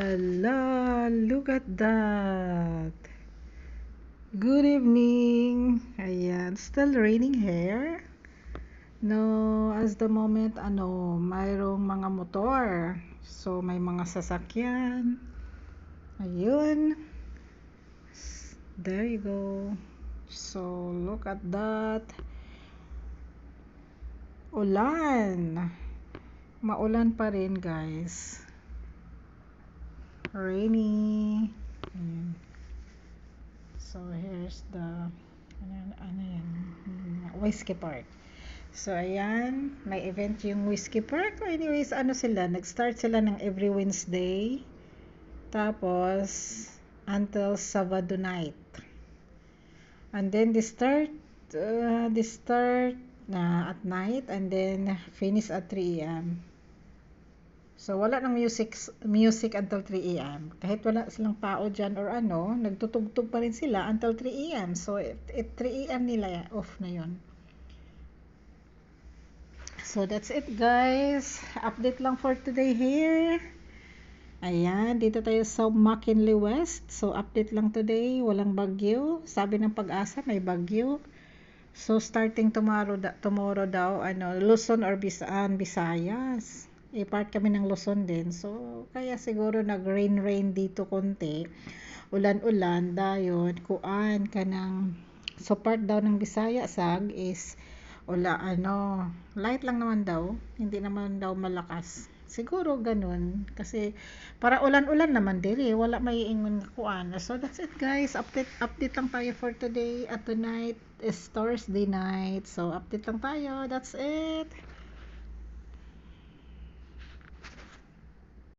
la la, look at that. Good evening. Ayan, still raining here. No, as the moment, mayroong mga motor. So, may mga sasakyan. Ayun. There you go. So, look at that. Ulan. Maulan pa rin, guys. Rainy. Ayan. So, here's the Whiskey Park. So, ayan. May event yung Whiskey Park. Anyways, nag-start sila ng every Wednesday. Tapos, until Sabado night. And then, they start at night and then finish at 3 a.m. So, wala ng music until 3 a.m. Kahit wala silang tao dyan or nagtutugtog pa rin sila until 3 a.m. So, at 3 a.m. nila off na yon. So, that's it, guys. Update lang for today here. Ayan, dito tayo sa McKinley West. So, update lang today. Walang bagyo. Sabi ng Pag-asa, may bagyo. So, starting tomorrow daw, Luzon or Visayas. Part kami ng Luzon din. So, kaya siguro nag-rain dito konti. Ulan-ulan, dayon, kuan ka ng, so part daw ng Bisaya sag is, light lang naman daw. Hindi naman daw malakas. Siguro ganun. Kasi, para ulan-ulan naman diri. Wala may ingon kuan. So, that's it, guys. Update lang tayo for today. At tonight is Thursday night. So, update lang tayo. That's it.